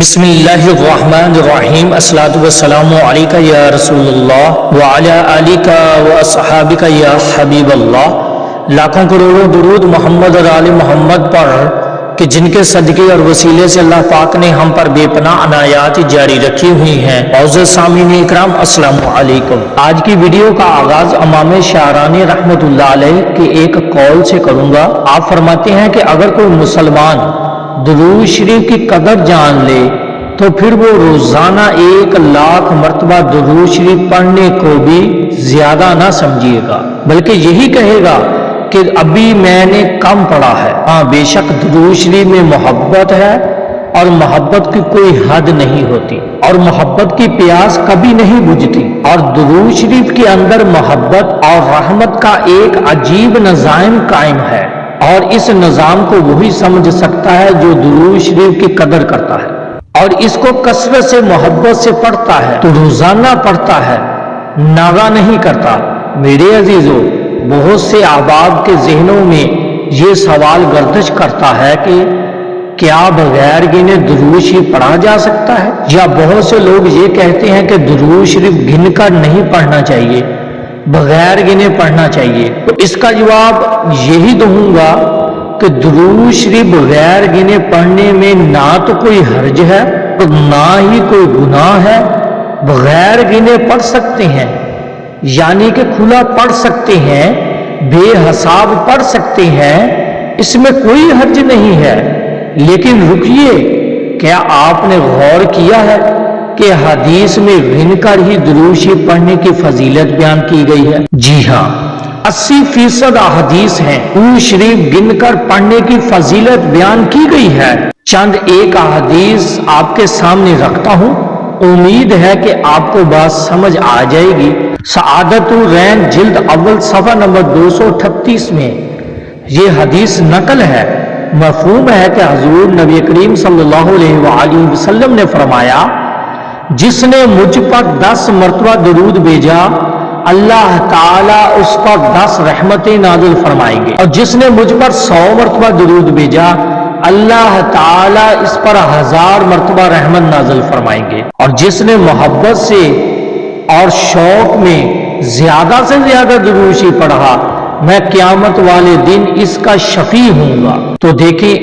بسم اللہ الرحمن الرحیم الصلاۃ والسلام علیکہ یا رسول اللہ وعلی آلک واصحابک یا حبیب اللہ۔ لاکھوں کروڑوں درود محمد اور آل محمد پر کہ جن کے صدقے اور وسیلے سے اللہ پاک نے ہم پر بے پناہ عنایات جاری رکھی ہوئی ہیں۔ معزز سامعین اکرام السلام علیکم۔ آج کی ویڈیو کا آغاز امام شاعرانی رحمۃ اللہ علیہ کے ایک قول سے کروں گا۔ آپ فرماتے ہیں کہ اگر کوئی مسلمان درود شریف کی قدر جان لے تو پھر وہ روزانہ 1,00,000 مرتبہ درود شریف پڑھنے کو بھی زیادہ نہ سمجھے گا، بلکہ یہی کہے گا کہ ابھی میں نے کم پڑھا ہے۔ ہاں بے شک درود شریف میں محبت ہے اور محبت کی کوئی حد نہیں ہوتی اور محبت کی پیاس کبھی نہیں بجھتی، اور درود شریف کے اندر محبت اور رحمت کا ایک عجیب نظام قائم ہے، اور اس نظام کو وہی سمجھ سکتا ہے جو درود شریف کی قدر کرتا ہے اور اس کو کثرت سے محبت سے پڑھتا ہے، تو روزانہ پڑھتا ہے، ناغہ نہیں کرتا۔ میرے عزیزو، بہت سے احباب کے ذہنوں میں یہ سوال گردش کرتا ہے کہ کیا بغیر گنے درود شریف پڑھا جا سکتا ہے، یا بہت سے لوگ یہ کہتے ہیں کہ درود شریف گن کر نہیں پڑھنا چاہیے، بغیر گنے پڑھنا چاہیے۔ تو اس کا جواب یہی دوں گا کہ درود شریف بغیر گنے پڑھنے میں نہ تو کوئی حرج ہے اور نہ ہی کوئی گناہ ہے۔ بغیر گنے پڑھ سکتے ہیں، یعنی کہ کھلا پڑھ سکتے ہیں، بے حساب پڑھ سکتے ہیں، اس میں کوئی حرج نہیں ہے۔ لیکن رکیے، کیا آپ نے غور کیا ہے کہ حدیث میں گن کر ہی درود شریف پڑھنے کی فضیلت بیان کی گئی ہے؟ جی ہاں، 80% احادیث ہیں درود شریف گن کر پڑھنے کی فضیلت بیان کی گئی ہے۔ چند ایک احادیث آپ کے سامنے رکھتا ہوں، امید ہے کہ آپ کو بات سمجھ آ جائے گی۔ سعادت الرین جلد اول صفحہ نمبر 238 میں یہ حدیث نقل ہے۔ مفہوم ہے کہ حضور نبی کریم صلی اللہ علیہ وآلہ وسلم نے فرمایا، جس نے مجھ پر 10 مرتبہ درود بھیجا اللہ تعالیٰ اس پر 10 رحمتیں نازل فرمائیں گے، اور جس نے مجھ پر 100 مرتبہ درود بھیجا اللہ تعالیٰ اس پر 1000 مرتبہ رحمت نازل فرمائیں گے، اور جس نے محبت سے اور شوق میں زیادہ سے زیادہ درود شریف پڑھا میں قیامت والے دن اس کا شفیع ہوں گا۔ تو دیکھیں،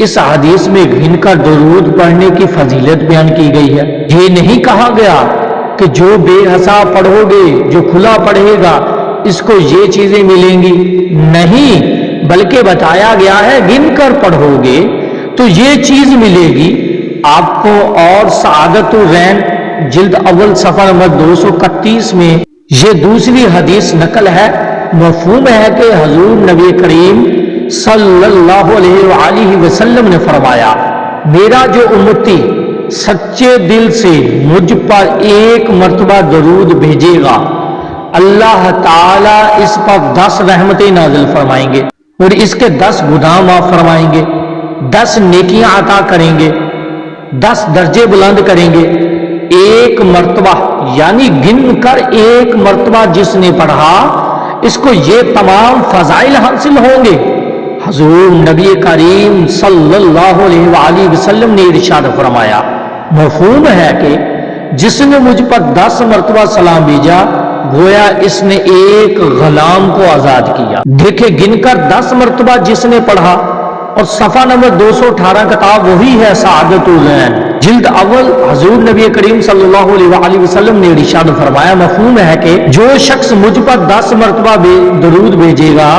اس حدیث میں گن کر درود پڑھنے کی فضیلت بیان کی گئی ہے۔ یہ نہیں کہا گیا کہ جو بے حساب پڑھو گے، جو کھلا پڑھے گا، اس کو یہ چیزیں ملیں گی، نہیں، بلکہ بتایا گیا ہے گن کر پڑھو گے تو یہ چیز ملے گی آپ کو۔ اور سعادت الرین جلد اول صفحہ نمبر 231 میں یہ دوسری حدیث نقل ہے۔ مفہوم ہے کہ حضور نبی کریم صلی اللہ علیہ وآلہ وسلم نے فرمایا، میرا جو امتی سچے دل سے مجھ پر 1 مرتبہ درود بھیجے گا اللہ تعالیٰ اس پر 10 رحمتیں نازل فرمائیں گے اور اس کے 10 گناہ معاف فرمائیں گے، 10 نیکیاں عطا کریں گے، 10 درجے بلند کریں گے۔ 1 مرتبہ یعنی گن کر 1 مرتبہ جس نے پڑھا اس کو یہ تمام فضائل حاصل ہوں گے۔ حضور نبی کریم صلی اللہ علیہ وآلہ وسلم نے ارشاد فرمایا، مفہوم ہے کہ جس نے مجھ پر 10 مرتبہ سلام بھیجا گویا اس نے ایک غلام کو آزاد کیا۔ دیکھیں، گن کر 10 مرتبہ جس نے پڑھا، اور صفحہ نمبر 218 کتاب وہی ہے سعادت الرین جلد اول۔ حضور نبی کریم صلی اللہ علیہ وآلہ وسلم نے ارشاد فرمایا، مفہوم ہے کہ جو شخص مجھ پر 10 مرتبہ درود بھیجے گا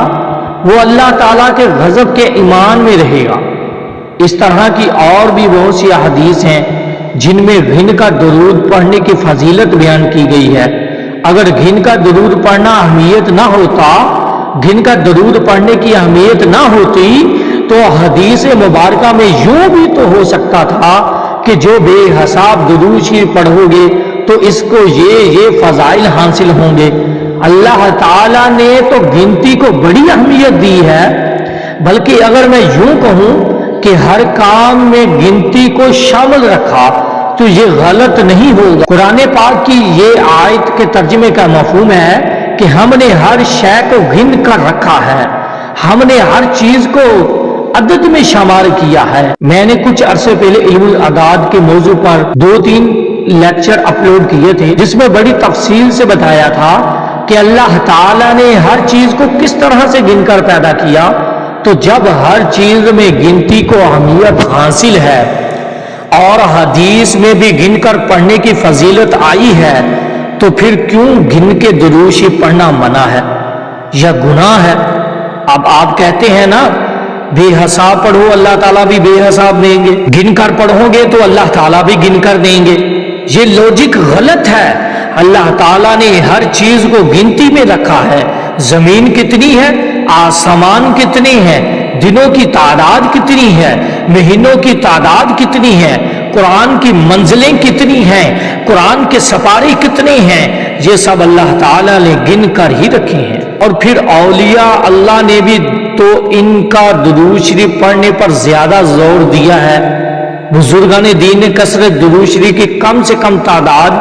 وہ اللہ تعالیٰ کے غضب کے ایمان میں رہے گا۔ اس طرح کی اور بھی بہت سی احادیث ہیں جن میں گن کا درود پڑھنے کی فضیلت بیان کی گئی ہے۔ اگر گن کا درود پڑھنا اہمیت نہ ہوتا، گن کا درود پڑھنے کی اہمیت نہ ہوتی تو حدیث مبارکہ میں یوں بھی تو ہو سکتا تھا کہ جو بے حساب درود شریف پڑھو گے تو اس کو یہ فضائل حاصل ہوں گے۔ اللہ تعالیٰ نے تو گنتی کو بڑی اہمیت دی ہے، بلکہ اگر میں یوں کہوں کہ ہر کام میں گنتی کو شامل رکھا تو یہ غلط نہیں ہوگا۔ قرآن پاک کی یہ آیت کے ترجمے کا مفہوم ہے کہ ہم نے ہر شے کو گن کر رکھا ہے، ہم نے ہر چیز کو عدد میں شمار کیا ہے۔ میں نے کچھ عرصے پہلے علم الاعداد کے موضوع پر 2-3 لیکچر اپلوڈ کیے تھے، جس میں بڑی تفصیل سے بتایا تھا کہ اللہ تعالیٰ نے ہر چیز کو کس طرح سے گن کر پیدا کیا۔ تو جب ہر چیز میں گنتی کو اہمیت حاصل ہے اور حدیث میں بھی گن کر پڑھنے کی فضیلت آئی ہے، تو پھر کیوں گن کے درود شریف پڑھنا منع ہے یا گناہ ہے؟ اب آپ کہتے ہیں نا بے حساب پڑھو اللہ تعالیٰ بھی بے حساب دیں گے، گن کر پڑھو گے تو اللہ تعالیٰ بھی گن کر دیں گے۔ یہ لوجک غلط ہے۔ اللہ تعالیٰ نے ہر چیز کو گنتی میں رکھا ہے۔ زمین کتنی ہے، آسمان کتنے ہیں، دنوں کی تعداد کتنی ہے، مہینوں کی تعداد کتنی ہے، قرآن کی منزلیں کتنی ہیں، قرآن کے سپارے کتنے ہیں، یہ سب اللہ تعالیٰ نے گن کر ہی رکھے ہیں۔ اور پھر اولیاء اللہ نے بھی تو ان کا درود شریف پڑھنے پر زیادہ زور دیا ہے۔ بزرگان دین نے کثرت درود شریف کی کم سے کم تعداد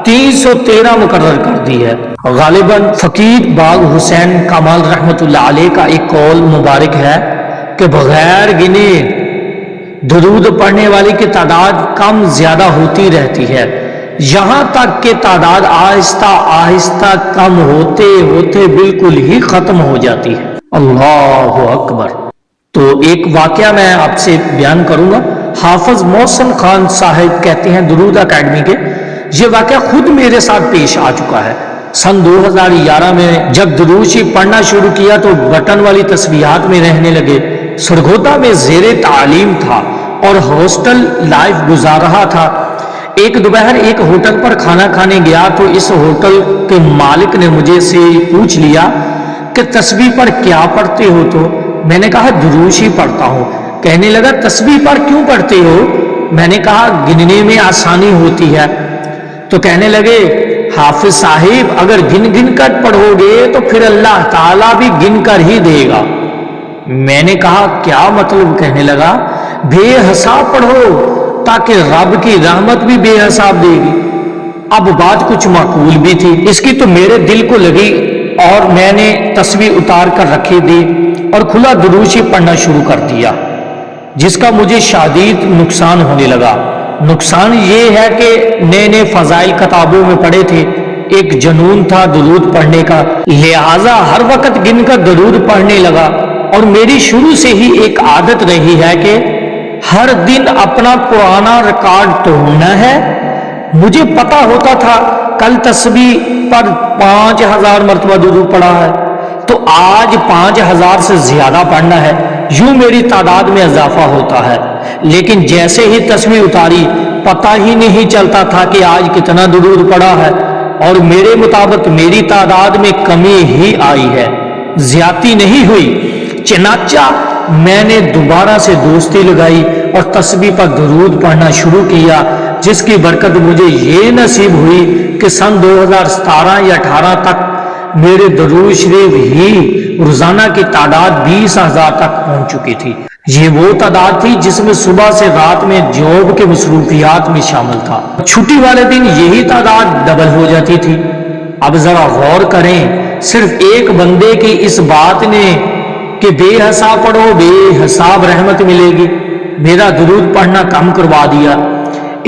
313 مقرر کر دی ہے۔ غالباً فقیر باغ حسین کمال رحمت اللہ علیہ کا ایک قول مبارک ہے کہ بغیر گنے درود پڑھنے والے کی تعداد کم زیادہ ہوتی رہتی ہے، یہاں تک کہ تعداد آہستہ آہستہ کم ہوتے ہوتے بالکل ہی ختم ہو جاتی ہے۔ اللہ اکبر۔ تو ایک واقعہ میں آپ سے بیان کروں گا۔ حافظ محسن خان صاحب کہتے ہیں درود اکیڈمی کے، یہ واقعہ خود میرے ساتھ پیش آ چکا ہے۔ سن 2011 میں جب درود شریف پڑھنا شروع کیا تو بٹن والی تسبیحات میں رہنے لگے۔ سرگودا میں زیر تعلیم تھا اور ہاسٹل لائف گزار رہا تھا۔ ایک دوپہر ایک ہوٹل پر کھانا کھانے گیا تو اس ہوٹل کے مالک نے مجھے سے پوچھ لیا کہ تسبیح پر کیا پڑھتے ہو؟ تو میں نے کہا درود شریف پڑھتا ہوں۔ کہنے لگا تسبیح پر کیوں پڑھتے ہو؟ میں نے کہا گننے میں آسانی ہوتی ہے۔ تو کہنے لگے حافظ صاحب اگر گن گن کر پڑھو گے تو پھر اللہ تعالیٰ بھی گن کر ہی دے گا۔ میں نے کہا کیا مطلب؟ کہنے لگا بے حساب پڑھو تاکہ رب کی رحمت بھی بے حساب دے گی۔ اب بات کچھ معقول بھی تھی، اس کی تو میرے دل کو لگی اور میں نے تسبیح اتار کر رکھی دی اور کھلا درود شریف پڑھنا شروع کر دیا، جس کا مجھے شدید نقصان ہونے لگا۔ نقصان یہ ہے کہ نئے نئے فضائل کتابوں میں پڑھے تھے، ایک جنون تھا درود پڑھنے کا، لہٰذا ہر وقت گن کر درود پڑھنے لگا۔ اور میری شروع سے ہی ایک عادت رہی ہے کہ ہر دن اپنا پرانا ریکارڈ توڑنا ہے۔ مجھے پتا ہوتا تھا کل تسبیح پر 5000 مرتبہ درود پڑھا ہے تو آج 5000 سے زیادہ پڑھنا ہے، یوں میری تعداد میں اضافہ ہوتا ہے۔ لیکن جیسے ہی تسبیح اتاری پتہ ہی نہیں چلتا تھا کہ آج کتنا درود پڑھا ہے، اور میرے مطابق میری تعداد میں کمی ہی آئی ہے، زیادتی نہیں ہوئی۔ چنانچہ میں نے دوبارہ سے دوستی لگائی اور تسبیح پر درود پڑھنا شروع کیا، جس کی برکت مجھے یہ نصیب ہوئی کہ سن 2017 یا 18 تک میرے درود شریف ہی روزانہ کی تعداد 20,000 تک پہنچ چکی تھی۔ یہ وہ تعداد تھی جس میں صبح سے رات میں جاب کے مصروفیات میں شامل تھا۔ چھٹی والے دن یہی تعداد ڈبل ہو جاتی تھی۔ اب ذرا غور کریں، صرف ایک بندے کی اس بات نے کہ بے حساب پڑھو بے حساب رحمت ملے گی، میرا درود پڑھنا کم کروا دیا۔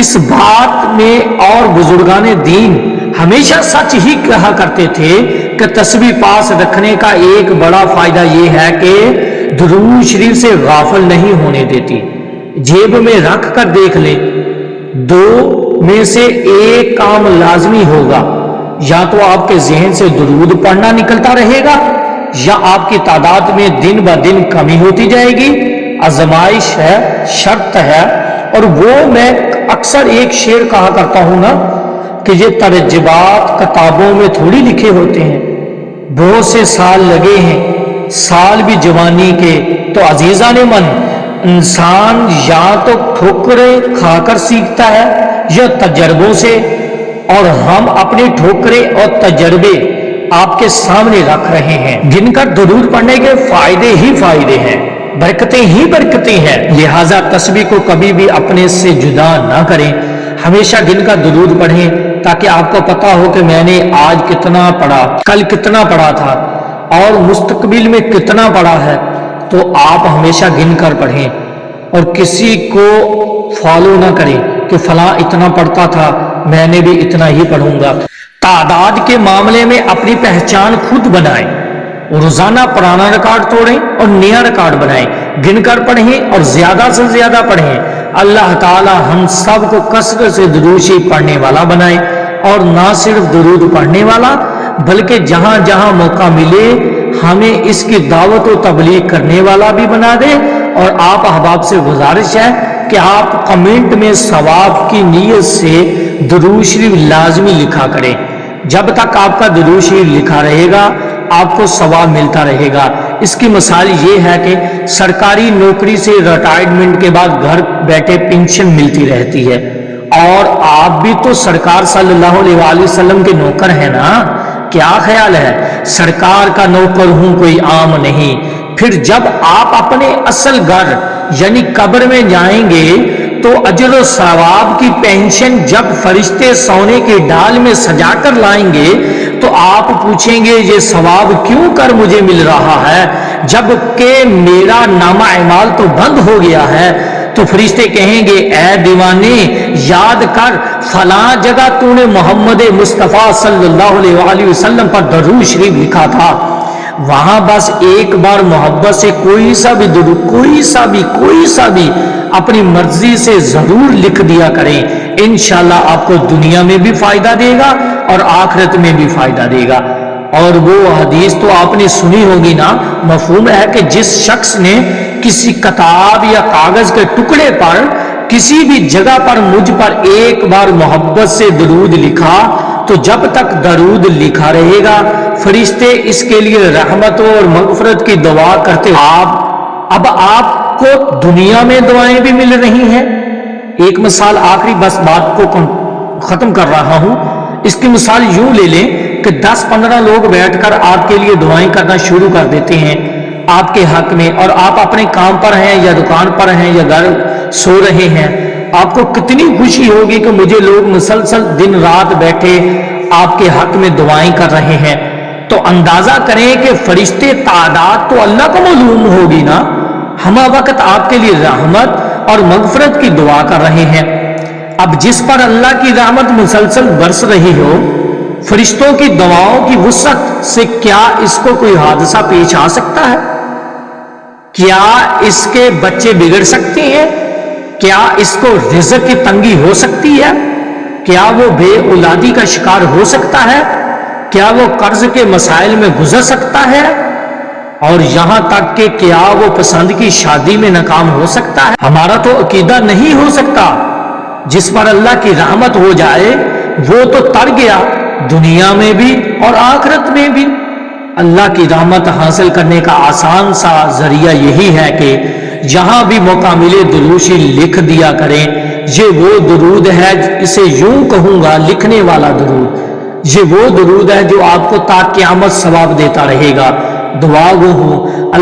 اس بات میں اور بزرگان دین ہمیشہ سچ ہی کہا کرتے تھے کہ تسبیح پاس رکھنے کا ایک بڑا فائدہ یہ ہے کہ درود شریف سے غافل نہیں ہونے دیتی۔ جیب میں رکھ کر دیکھ لیں، دو میں سے ایک کام لازمی ہوگا، یا تو آپ کے ذہن سے درود پڑھنا نکلتا رہے گا یا آپ کی تعداد میں دن بہ دن کمی ہوتی جائے گی۔ آزمائش ہے، شرط ہے، اور وہ میں اکثر ایک شعر کہا کرتا ہوں نا کہ یہ ترجمات کتابوں میں تھوڑی لکھے ہوتے ہیں، بہت سے سال لگے ہیں، سال بھی جوانی کے۔ تو عزیزان من، انسان یا تو ٹھوکریں کھا کر سیکھتا ہے یا تجربوں سے، اور ہم اپنے ٹھوکریں اور تجربے آپ کے سامنے رکھ رہے ہیں۔ گن کر درود پڑھنے کے فائدے ہی فائدے ہیں، برکتیں ہی برکتیں ہیں، لہٰذا تسبیح کو کبھی بھی اپنے سے جدا نہ کریں، ہمیشہ گن کر درود پڑھیں تاکہ آپ کو پتا ہو کہ میں نے آج کتنا پڑھا، کل کتنا پڑھا تھا اور مستقبل میں کتنا پڑھا ہے۔ تو آپ ہمیشہ گن کر پڑھیں اور کسی کو فالو نہ کریں کہ فلاں اتنا پڑھتا تھا میں نے بھی اتنا ہی پڑھوں گا۔ تعداد کے معاملے میں اپنی پہچان خود بنائیں، روزانہ پرانا ریکارڈ توڑیں اور نیا ریکارڈ بنائیں، گن کر پڑھیں اور زیادہ سے زیادہ پڑھیں۔ اللہ تعالی ہم سب کو کثرت سے درود شریف پڑھنے والا بنائے، اور نہ صرف درود پڑھنے والا بلکہ جہاں جہاں موقع ملے ہمیں اس کی دعوت و تبلیغ کرنے والا بھی بنا دے۔ اور آپ احباب سے گزارش ہے کہ آپ کمنٹ میں ثواب کی نیت سے درود شریف لازمی لکھا کریں۔ جب تک آپ کا درود شریف لکھا رہے گا آپ کو ثواب ملتا رہے گا۔ اس کی مثال یہ ہے کہ سرکاری نوکری سے ریٹائرمنٹ کے بعد گھر بیٹھے پینشن ملتی رہتی ہے، اور آپ بھی تو سرکار صلی اللہ علیہ وآلہ وسلم کے نوکر ہیں نا۔ کیا خیال ہے؟ سرکار کا نوکر ہوں، کوئی عام نہیں۔ پھر جب آپ اپنے اصل گھر یعنی قبر میں جائیں گے تو اجر و ثواب کی پینشن جب فرشتے سونے کے ڈال میں سجا کر لائیں گے تو آپ پوچھیں گے یہ ثواب کیوں کر مجھے مل رہا ہے جب کہ میرا نامہ اعمال تو بند ہو گیا ہے؟ تو فرشتے کہیں گے اے دیوانے یاد کر فلاں جگہ تو نے محمد مصطفیٰ صلی اللہ علیہ وآلہ وسلم پر درود شریف لکھا تھا، وہاں بس ایک بار محبت سے کوئی سا بھی اپنی مرضی سے ضرور لکھ دیا کریں، انشاءاللہ آپ کو دنیا میں بھی فائدہ دے گا اور آخرت میں بھی فائدہ دے گا۔ اور وہ حدیث تو آپ نے سنی ہوگی نا، مفہوم ہے کہ جس شخص نے کسی کتاب یا کاغذ کے ٹکڑے پر کسی بھی جگہ پر مجھ پر ایک بار محبت سے درود لکھا تو جب تک درود لکھا رہے گا فرشتے اس کے لیے رحمت اور مغفرت کی دعا کرتے۔ اب آپ کو دنیا میں دعائیں بھی مل رہی ہیں۔ ایک مثال آخری بس بات کو ختم کر رہا ہوں، اس کی مثال یوں لے لیں کہ 10-15 لوگ بیٹھ کر آپ کے لیے دعائیں کرنا شروع کر دیتے ہیں آپ کے حق میں، اور آپ اپنے کام پر ہیں یا دکان پر ہیں یا گھر سو رہے ہیں، آپ کو کتنی خوشی ہوگی کہ مجھے لوگ مسلسل دن رات بیٹھے آپ کے حق میں دعائیں کر رہے ہیں۔ تو اندازہ کریں کہ فرشتے تعداد تو اللہ کو معلوم ہوگی نا، ہم وقت آپ کے لیے رحمت اور مغفرت کی دعا کر رہے ہیں۔ اب جس پر اللہ کی رحمت مسلسل برس رہی ہو، فرشتوں کی دعاؤں کی وسعت سے کیا اس کو کوئی حادثہ پیش آ سکتا ہے؟ کیا اس کے بچے بگڑ سکتے ہیں؟ کیا اس کو رزق کی تنگی ہو سکتی ہے؟ کیا وہ بے اولادی کا شکار ہو سکتا ہے؟ کیا وہ قرض کے مسائل میں گزر سکتا ہے؟ اور یہاں تک کہ کیا وہ پسند کی شادی میں ناکام ہو سکتا ہے؟ ہمارا تو عقیدہ نہیں ہو سکتا۔ جس پر اللہ کی رحمت ہو جائے وہ تو تر گیا، دنیا میں بھی اور آخرت میں بھی۔ اللہ کی رحمت حاصل کرنے کا آسان سا ذریعہ یہی ہے کہ جہاں بھی موقع ملے درود شریف لکھ دیا کریں۔ یہ وہ درود ہے، اسے یوں کہوں گا لکھنے والا درود، یہ وہ درود ہے جو آپ کو تا قیامت ثواب دیتا رہے گا۔ دعا گو ہوں